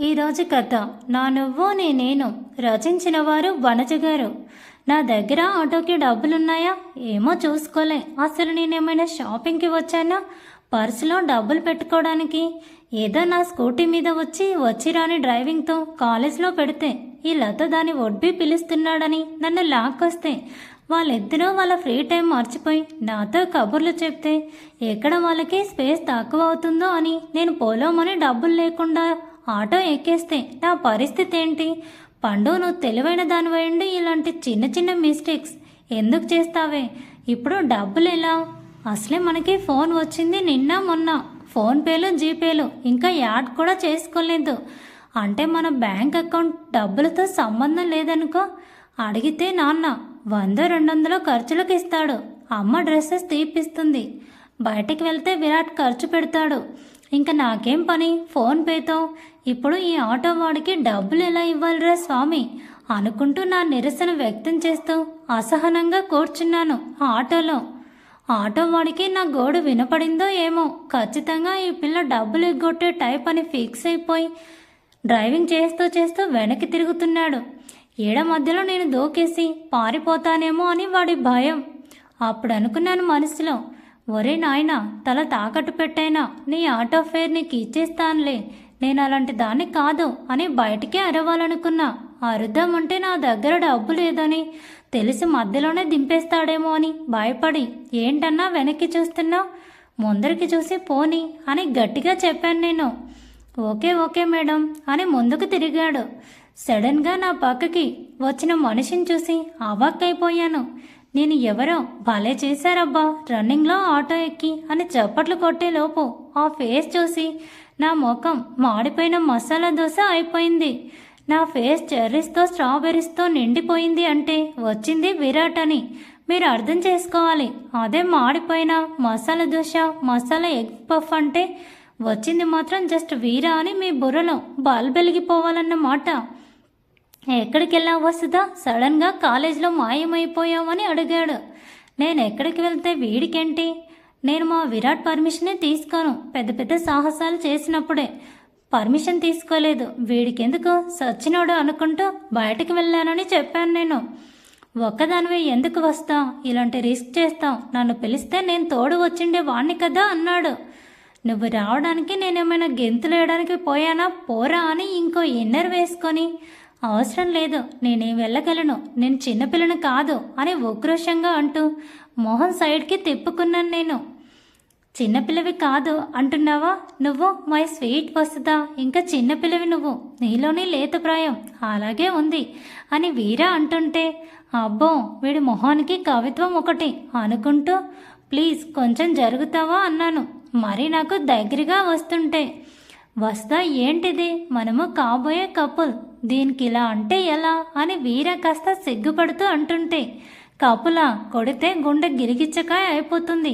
ఈరోజు కథ నా నువ్వు నేను రచించిన వారు వనజ గారు. నా దగ్గర ఆటోకి డబ్బులున్నాయా ఏమో చూసుకోలే. అసలు నేనేమైనా షాపింగ్కి వచ్చానా? పర్సులో డబ్బులు పెట్టుకోవడానికి ఏదో నా స్కూటీ మీద వచ్చి రాని డ్రైవింగ్తో కాలేజ్లో పెడితే ఈ లత దాని ఒడ్బి పిలుస్తున్నాడని నన్ను లాక్కొస్తే వాళ్ళిద్దరూ వాళ్ళ ఫ్రీ టైం మర్చిపోయి నాతో కబుర్లు చెప్తే ఎక్కడ వాళ్ళకి స్పేస్ తక్కువ అవుతుందో అని నేను పోలోమని డబ్బులు లేకుండా ఆటో ఎక్కేస్తే నా పరిస్థితి ఏంటి? పండు, నువ్వు తెలివైన దానివైండి ఇలాంటి చిన్న చిన్న మిస్టేక్స్ ఎందుకు చేస్తావే? ఇప్పుడు డబ్బులు ఎలా? అసలే మనకి ఫోన్ వచ్చింది నిన్న మొన్న. ఫోన్పేలు జీపేలు ఇంకా యాడ్ కూడా చేసుకోలేదు. అంటే మన బ్యాంక్ అకౌంట్ డబ్బులతో సంబంధం లేదనుకో. అడిగితే నాన్న 100-200 ఖర్చులకు ఇస్తాడు. అమ్మ డ్రెస్సెస్ తీపిస్తుంది. బయటికి వెళ్తే విరాట్ ఖర్చు పెడతాడు. ఇంకా నాకేం పని ఫోన్పేతో? ఇప్పుడు ఈ ఆటో వాడికి డబ్బులు ఎలా ఇవ్వాలిరా స్వామి అనుకుంటూ నా నిరసన వ్యక్తం చేస్తూ అసహనంగా కూర్చున్నాను ఆటో వాడికి నా గోడు వినపడిందో ఏమో. ఖచ్చితంగా ఈ పిల్ల డబ్బులు ఎగ్గొట్టే టైప్ అని ఫిక్స్ అయిపోయి డ్రైవింగ్ చేస్తూ వెనక్కి తిరుగుతున్నాడు. ఏడ మధ్యలో నేను దూకేసి పారిపోతానేమో అని వాడి భయం. అప్పుడు అనుకున్నాను మనసులో, ఒరే నాయనా, తల తాకట్టు పెట్టైనా నీ ఆటో ఫేర్ నీకు ఇచ్చేస్తానులే, నేను అలాంటి దాన్ని కాదు అని బయటికే అరవాలనుకున్నా. అరుద్దామంటే నా దగ్గర డబ్బు లేదని తెలిసి మధ్యలోనే దింపేస్తాడేమో అని భయపడి, ఏంటన్నా వెనక్కి చూస్తున్నా, ముందరికి చూసి పోని అని గట్టిగా చెప్పాను నేను. ఓకే మేడం అని ముందుకు తిరిగాడు. సడన్గా నా పక్కకి వచ్చిన మనిషిని చూసి అవాక్కైపోయాను. నేను ఎవరో భలే చేశారబ్బా రన్నింగ్లో ఆటో ఎక్కి అని చప్పట్లు కొట్టేలోపు ఆ ఫేస్ చూసి నా ముఖం మాడిపోయిన మసాలా దోశ అయిపోయింది. నా ఫేస్ చెర్రీస్తో స్ట్రాబెర్రీస్తో నిండిపోయింది అంటే వచ్చింది విరాట్ అని మీరు అర్థం చేసుకోవాలి. అదే మాడిపోయిన మసాలా దోశ మసాలా ఎగ్ పఫ్ అంటే వచ్చింది మాత్రం జస్ట్ వీరా అని మీ బుర్రలో బల్బెలిగిపోవాలన్నమాట. ఎక్కడికి వెళ్ళావు వస్తుందా? సడన్గా కాలేజీలో మాయమైపోయావని అడిగాడు. నేను ఎక్కడికి వెళ్తే వీడికేంటి? నేను మా విరాట్ పర్మిషనే తీసుకోను. పెద్ద పెద్ద సాహసాలు చేసినప్పుడే పర్మిషన్ తీసుకోలేదు. వీడికెందుకు సచ్చినోడు అనుకుంటూ బయటికి వెళ్ళానని చెప్పాను నేను. ఒక్కదానివే ఎందుకు వస్తావు? ఇలాంటి రిస్క్ చేస్తావు. నన్ను పిలిస్తే నేను తోడు వచ్చిండే వాణ్ణి కదా అన్నాడు. నువ్వు రావడానికి నేనేమైనా గెంతులేయడానికి పోయానా? పోరా అని ఇంకో ఇన్నర్ వేసుకొని, అవసరం లేదు, నేనేం వెళ్ళగలను, నేను చిన్నపిల్లని కాదు అని ఉక్రోషంగా అంటూ మొహం సైడ్కి తిప్పుకున్నాను నేను. చిన్నపిల్లవి కాదు అంటున్నావా నువ్వు? మై స్వీట్ వస్తుందా? ఇంకా చిన్నపిల్లవి నువ్వు, నీలోని లేత ప్రాయం అలాగే ఉంది అని వీరా అంటుంటే, అబ్బో వీడి మొహానికి కవిత్వం ఒకటి అనుకుంటూ, ప్లీజ్ కొంచెం జరుగుతావా అన్నాను. మరి నాకు దగ్గరగా వస్తుంటే, వస్తా ఏంటిది, మనము కాబోయే కపుల్, దీనికి ఇలా అంటే ఎలా అని వీర కాస్త సిగ్గుపడుతూ అంటుంటే, కపులా కొడితే గుండె గిరిగిచ్చకాయ అయిపోతుంది,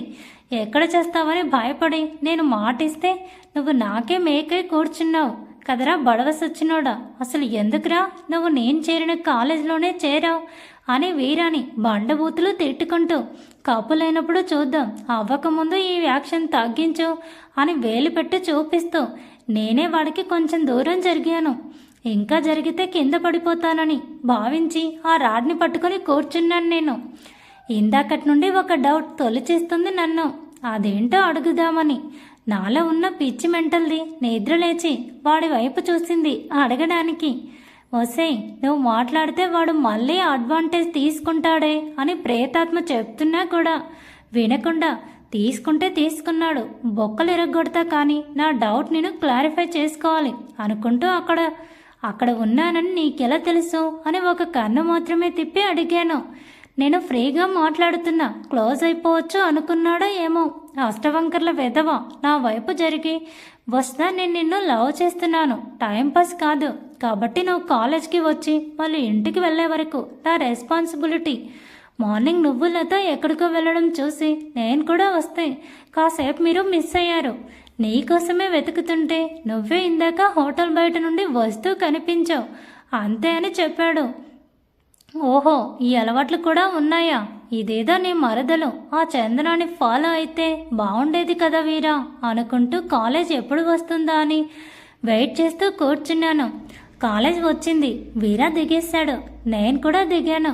ఎక్కడ చేస్తావని భయపడి నేను మాటిస్తే నువ్వు నాకే మేకై కూర్చున్నావు కదరా బడవసొచ్చినోడా. అసలు ఎందుకురా నువ్వు నేను చేరిన కాలేజీలోనే చేరావు అని వీరాని బండబూతులు తిట్టుకుంటూ, కప్పులైనప్పుడు చూద్దాం, అవ్వకముందు ఈ యాక్షన్ తగ్గించు అని వేలు పెట్టి చూపిస్తూ నేనే వాడికి కొంచెం దూరం జరిగాను. ఇంకా జరిగితే కింద పడిపోతానని భావించి ఆ రాడ్ని పట్టుకొని కూర్చున్నాను నేను. ఇందాకటి నుండి ఒక డౌట్ తొలిచేస్తుంది నన్ను. అదేంటో అడుగుదామని నాలో ఉన్న పిచ్చి మెంటల్ది నిద్రలేచి వాడి వైపు చూసింది అడగడానికి. ఒసేయ్, నువ్వు మాట్లాడితే వాడు మళ్ళీ అడ్వాంటేజ్ తీసుకుంటాడే అని ప్రేతాత్మ చెప్తున్నా కూడా వినకుండా తీసుకుంటే తీసుకున్నాడు, బొక్కలు ఎరగొడతా, కానీ నా డౌట్ నేను క్లారిఫై చేసుకోవాలి అనుకుంటూ అక్కడ ఉన్నానని నీకెలా తెలుసు అని ఒక కన్ను మాత్రమే తిప్పి అడిగాను. నేను ఫ్రీగా మాట్లాడుతున్నా, క్లోజ్ అయిపోవచ్చు అనుకున్నాడో ఏమో. అష్టవంకర్ల వెధవ నా వైపు జరిగి, వస్తా, నేను నిన్ను లవ్ చేస్తున్నాను, టైంపాస్ కాదు, కాబట్టి నువ్వు కాలేజ్కి వచ్చి మళ్ళీ ఇంటికి వెళ్ళే వరకు నా రెస్పాన్సిబిలిటీ. మార్నింగ్ నువ్వులతో ఎక్కడికో వెళ్ళడం చూసి నేను కూడా వస్తే కాసేపు మీరు మిస్ అయ్యారు. నీకోసమే వెతుకుతుంటే నువ్వే ఇందాక హోటల్ బయట నుండి వస్తూ కనిపించావు అంతే అని చెప్పాడు. ఓహో, ఈ అలవాట్లు కూడా ఉన్నాయా? ఇదేదో నీ మరదలు ఆ చందనాన్ని ఫాలో అయితే బాగుండేది కదా వీరా అనుకుంటూ కాలేజ్ ఎప్పుడు వస్తుందా అని వెయిట్ చేస్తూ కూర్చున్నాను. కాలేజ్ వచ్చింది. వీరా దిగేశాడు. నేను కూడా దిగాను.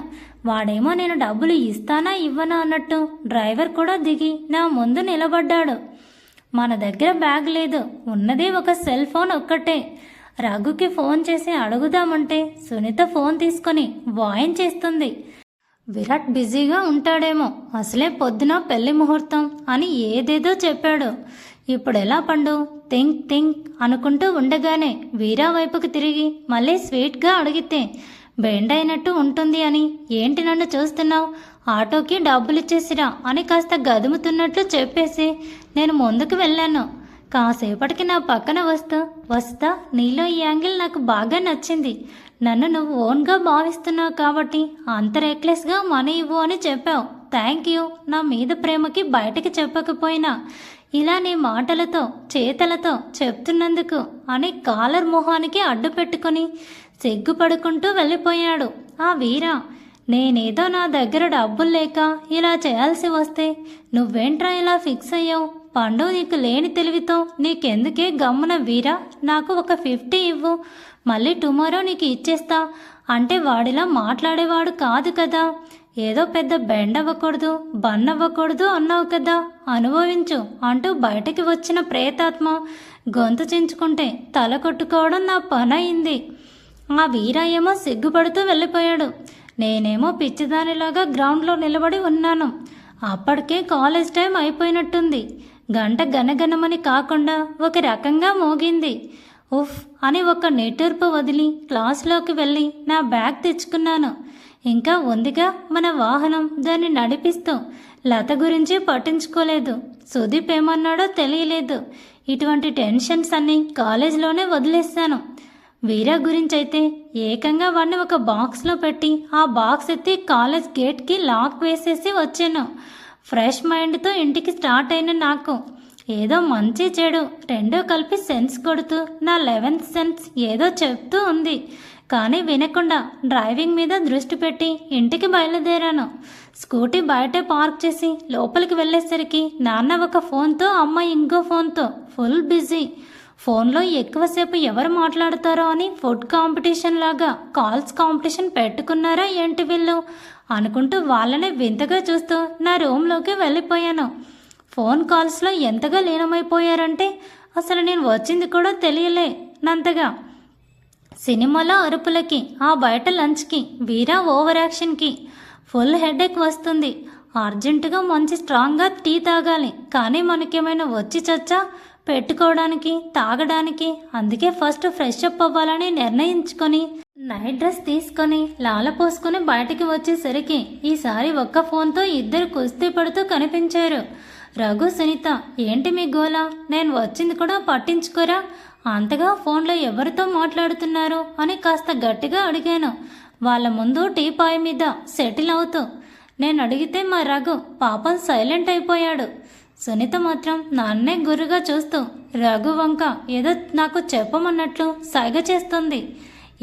వాడేమో నేను డబ్బులు ఇస్తానా ఇవ్వనా అన్నట్టు డ్రైవర్ కూడా దిగి నా ముందు నిలబడ్డాడు. మన దగ్గర బ్యాగ్ లేదు. ఉన్నది ఒక సెల్ ఫోన్ ఒక్కటే. రఘుకి ఫోన్ చేసి అడుగుదామంటే సునీత ఫోన్ తీసుకొని వాయించేస్తుంది. విరాట్ బిజీగా ఉంటాడేమో, అసలే పొద్దున పెళ్లి ముహూర్తం అని ఏదేదో చెప్పాడు. ఇప్పుడెలా పండు? థింక్ అనుకుంటూ ఉండగానే వీరా వైపుకి తిరిగి మళ్ళీ స్వీట్గా అడిగితే బెండ్ అయినట్టు ఉంటుంది అని, ఏంటి నన్ను చూస్తున్నావు? ఆటోకి డబ్బులిచ్చేసిరా అని కాస్త గదుముతున్నట్లు చెప్పేసి నేను ముందుకు వెళ్ళాను. కాసేపటికి నా పక్కన వస్తా నీలో ఈ యాంగిల్ నాకు బాగా నచ్చింది. నన్ను నువ్వు ఓన్గా భావిస్తున్నావు కాబట్టి అంత రెక్లెస్గా మనీ ఇవ్వు అని చెప్పావు. Thank you. నా మీద ప్రేమకి బయటకి చెప్పకపోయినా ఇలా నీ మాటలతో చేతలతో చెప్తున్నందుకు అని కాలర్ మొహానికి అడ్డు పెట్టుకుని సిగ్గుపడుకుంటూ వెళ్ళిపోయాడు ఆ వీరా. నేనేదో నా దగ్గర డబ్బులు లేక ఇలా చేయాల్సి వస్తే నువ్వేంట్రా ఇలా ఫిక్స్ అయ్యావు? పండు, నీకు లేని తెలివితో నీకెందుకే గమ్మున వీరా, నాకు ఒక 50 ఇవ్వు, మళ్ళీ టుమారో నీకు ఇచ్చేస్తా అంటే వాడిలా మాట్లాడేవాడు కాదు కదా. ఏదో పెద్ద బెండ్ అవ్వకూడదు, బన్ అవ్వకూడదు అన్నావు కదా, అనుభవించు అంటూ బయటకి వచ్చిన ప్రేతాత్మ గొంతు చించుకుంటే తల కొట్టుకోవడం నా పని అయింది. ఆ వీరా ఏమో సిగ్గుపడుతూ వెళ్ళిపోయాడు. నేనేమో పిచ్చిదానిలాగా గ్రౌండ్లో నిలబడి ఉన్నాను. అప్పటికే కాలేజ్ టైం అయిపోయినట్టుంది. గంట గనగనమని కాకుండా ఒక రకంగా మోగింది. ఉఫ్ అని ఒక నిట్టూర్పు వదిలి క్లాస్లోకి వెళ్ళి నా బ్యాగ్ తెచ్చుకున్నాను. ఇంకా ఉందిగా మన వాహనం, దాన్ని నడిపిస్తూ లత గురించి పట్టించుకోలేదు. సుదీప్ ఏమన్నాడో తెలియలేదు. ఇటువంటి టెన్షన్స్ అన్నీ కాలేజ్లోనే వదిలేస్తాను. వీరా గురించి అయితే ఏకంగా వాడిని ఒక బాక్స్లో పెట్టి ఆ బాక్స్ ఎత్తి కాలేజ్ గేట్కి లాక్ వేసేసి వచ్చాను. ఫ్రెష్ మైండ్తో ఇంటికి స్టార్ట్ అయిన నాకు ఏదో మంచి చెడు రెండూ కలిపి సెన్స్ కొడుతూ నా 11th సెన్స్ ఏదో చెప్తూ ఉంది. కానీ వినకుండా డ్రైవింగ్ మీద దృష్టి పెట్టి ఇంటికి బయలుదేరాను. స్కూటీ బయటే పార్క్ చేసి లోపలికి వెళ్ళేసరికి నాన్న ఒక ఫోన్తో, అమ్మ ఇంకో ఫోన్తో ఫుల్ బిజీ. ఫోన్లో ఎక్కువసేపు ఎవరు మాట్లాడతారో అని ఫుడ్ కాంపిటీషన్ లాగా కాల్స్ కాంపిటీషన్ పెట్టుకున్నారా ఏంటి వీళ్ళు అనుకుంటూ వాళ్ళనే వింతగా చూస్తూ నా రూమ్లోకి వెళ్ళిపోయాను. ఫోన్ కాల్స్లో ఎంతగా లీనమైపోయారంటే అసలు నేను వచ్చింది కూడా తెలియలే నంతగా. సినిమాలో అరుపులకి, ఆ బయట లంచ్కి, వీరా ఓవర్ యాక్షన్కి ఫుల్ హెడేక్ వస్తుంది. అర్జెంటుగా మంచి స్ట్రాంగ్గా టీ తాగాలి. కానీ మనకేమైనా వచ్చి చచ్చా పెట్టుకోవడానికి, తాగడానికి. అందుకే ఫస్ట్ ఫ్రెష్ అప్ అవ్వాలని నిర్ణయించుకొని నైట్ డ్రెస్ తీసుకొని లాల పోసుకొని బయటికి వచ్చేసరికి ఈసారి ఒక్క ఫోన్తో ఇద్దరు కుస్తీ పడుతూ కనిపించారు. రఘు, సునీత, ఏంటి మీ గోలా? నేను వచ్చింది కూడా పట్టించుకోరా? అంతగా ఫోన్లో ఎవరితో మాట్లాడుతున్నారు అని కాస్త గట్టిగా అడిగాను. వాళ్ళ ముందు టీపాయ్ మీద సెటిల్ అవుతూ. నేను అడిగితే మా రఘు పాపం సైలెంట్ అయిపోయాడు. సునీత మాత్రం నన్నే గుర్రుగా చూస్తూ రఘు వంక ఏదో నాకు చెప్పమన్నట్లు సైగ చేస్తుంది.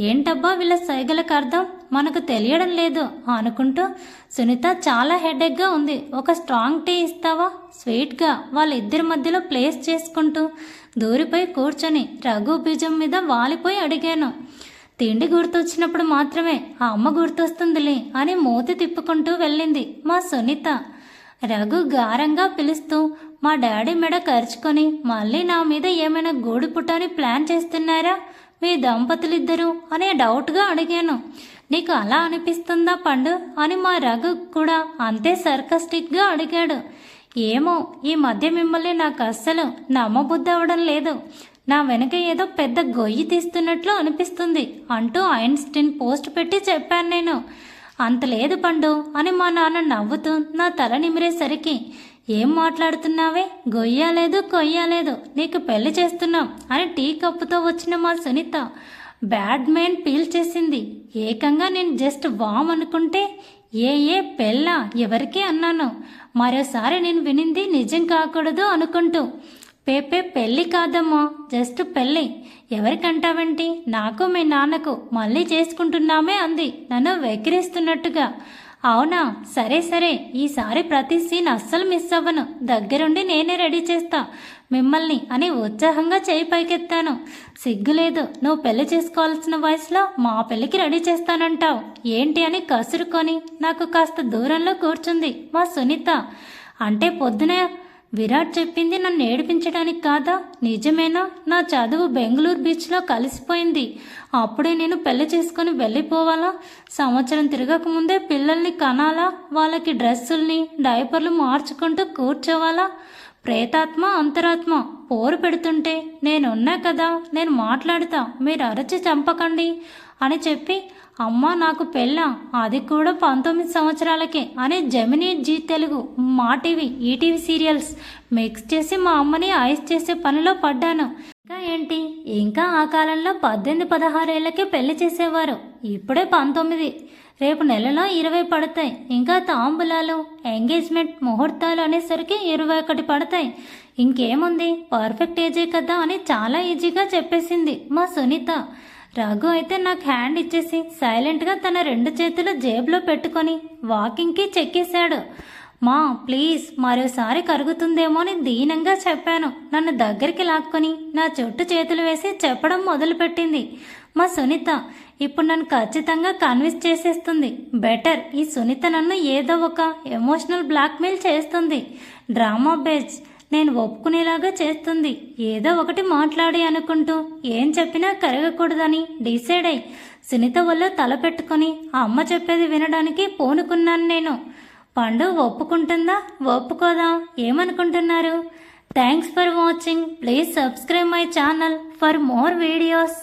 ఏంటబ్బా వీళ్ళ సైగలకు అర్థం మనకు తెలియడం లేదు అనుకుంటూ, సునీత చాలా హెడేక్గా ఉంది, ఒక స్ట్రాంగ్ టీ ఇస్తావా స్వీట్గా వాళ్ళిద్దరి మధ్యలో ప్లేస్ చేసుకుంటూ దూరిపోయి కూర్చొని రఘు బీజం మీద వాలిపోయి అడిగాను. తిండి గుర్తొచ్చినప్పుడు మాత్రమే ఆ అమ్మ గుర్తొస్తుందిలే అని మూతి తిప్పుకుంటూ వెళ్ళింది మా సునీత. రఘు గారంగా పిలుస్తూ మా డాడీ మెడ కరుచుకొని మళ్ళీ నా మీద ఏమైనా గూడు పుట్టని ప్లాన్ చేస్తున్నారా మీ దంపతులిద్దరూ అనే డౌట్గా అడిగాను. నీకు అలా అనిపిస్తుందా పండు అని మా రఘు కూడా అంతే సర్కస్టిక్గా అడిగాడు. ఏమో ఈ మధ్య మిమ్మల్ని నాకు అస్సలు నమ్మబుద్ధి అవ్వడం లేదు. నా వెనక ఏదో పెద్ద గొయ్యి తీస్తున్నట్లు అనిపిస్తుంది అంటూ ఐన్స్టీన్ పోస్ట్ పెట్టి చెప్పాను నేను. అంత లేదు పండు అని మా నాన్న నవ్వుతూ నా తల నిమిరేసరికి, ఏం మాట్లాడుతున్నావే, గొయ్యలేదు కొయ్యలేదు, నీకు పెళ్లి చేస్తున్నాం అని టీ కప్పుతో వచ్చిన మా సునీత బ్యాడ్ మైన్ పీల్చేసింది. ఏకంగా నేను జస్ట్ వామ్ అనుకుంటే ఏ పెళ్ళా ఎవరికి అన్నాను. మరోసారి నేను వినింది నిజం కాకూడదు అనుకుంటూ, పెళ్ళి కాదమ్మా, జస్ట్ పెళ్ళి. ఎవరికంటావేంటి? నాకు మీ నాన్నకు మళ్ళీ చేసుకుంటున్నామే అంది నన్ను వెక్కిరిస్తున్నట్టుగా. అవునా, సరే సరే, ఈసారి ప్రతి సీన్ అస్సలు మిస్ అవ్వను, దగ్గరుండి నేనే రెడీ చేస్తా మిమ్మల్ని అని ఉత్సాహంగా చేయి పైకెత్తాను. సిగ్గులేదు, నువ్వు పెళ్లి చేసుకోవాల్సిన వయసులో మా పెళ్లికి రెడీ చేస్తానంటావు ఏంటి అని కసురుకొని నాకు కాస్త దూరంలో కూర్చుంది మా సునీత. అంటే పొద్దున విరాట్ చెప్పింది నన్ను ఏడిపించడానికి కాదా? నిజమేనా? నా చదువు బెంగళూరు బీచ్లో కలిసిపోయింది, అప్పుడే నేను పెళ్లి చేసుకుని వెళ్ళిపోవాలా? సంవత్సరం తిరగకముందే పిల్లల్ని కనాలా? వాళ్ళకి డ్రెస్సుల్ని డైపర్లు మార్చుకుంటూ కూర్చోవాలా? ప్రేతాత్మ అంతరాత్మ పోరు పెడుతుంటే నేనున్నా కదా, నేను మాట్లాడుతా, మీరు అరచి చంపకండి అని చెప్పి అమ్మా నాకు పెళ్ళా, అది కూడా 19 సంవత్సరాలకే అని జెమినీ, జీ తెలుగు, మా టీవీ, ఈటీవీ సీరియల్స్ మిక్స్ చేసి మా అమ్మని ఐస్ చేసే పనిలో పడ్డాను. ఇంకా ఏంటి, ఇంకా ఆ కాలంలో 18-16 ఏళ్లకే పెళ్లి చేసేవారు, ఇప్పుడే 19, రేపు నెలలో 20 పడతాయి. ఇంకా తాంబూలాలు, ఎంగేజ్మెంట్ ముహూర్తాలు అనేసరికి 21 పడతాయి. ఇంకేముంది, పర్ఫెక్ట్ ఏజే కదా అని చాలా ఈజీగా చెప్పేసింది మా సునీత. రఘు అయితే నాకు హ్యాండ్ ఇచ్చేసి సైలెంట్గా తన 2 చేతులు జేబులో పెట్టుకొని వాకింగ్కి చెక్కేశాడు. మా ప్లీజ్ మరోసారి కరుగుతుందేమో అని దీనంగా చెప్పాను. నన్ను దగ్గరికి లాక్కొని నా చుట్టూ చేతులు వేసి చెప్పడం మొదలుపెట్టింది మా సునీత. ఇప్పుడు నన్ను ఖచ్చితంగా కన్విన్స్ చేసేస్తుంది. బెటర్, ఈ సునీత నన్ను ఏదో ఒక ఎమోషనల్ బ్లాక్మెయిల్ చేస్తుంది, డ్రామా బేస్ నేను ఒప్పుకునేలాగా చేస్తుంది. ఏదో ఒకటి మాట్లాడి అనుకుంటూ ఏం చెప్పినా కరగకూడదని డిసైడ్ అయి సునీత వల్ల తల పెట్టుకొని ఆ అమ్మ చెప్పేది వినడానికి పూనుకున్నాను నేను. పండు ఒప్పుకుంటుందా ఒప్పుకోదా ఏమనుకుంటున్నారు? Thanks for watching. Please subscribe my channel for more videos.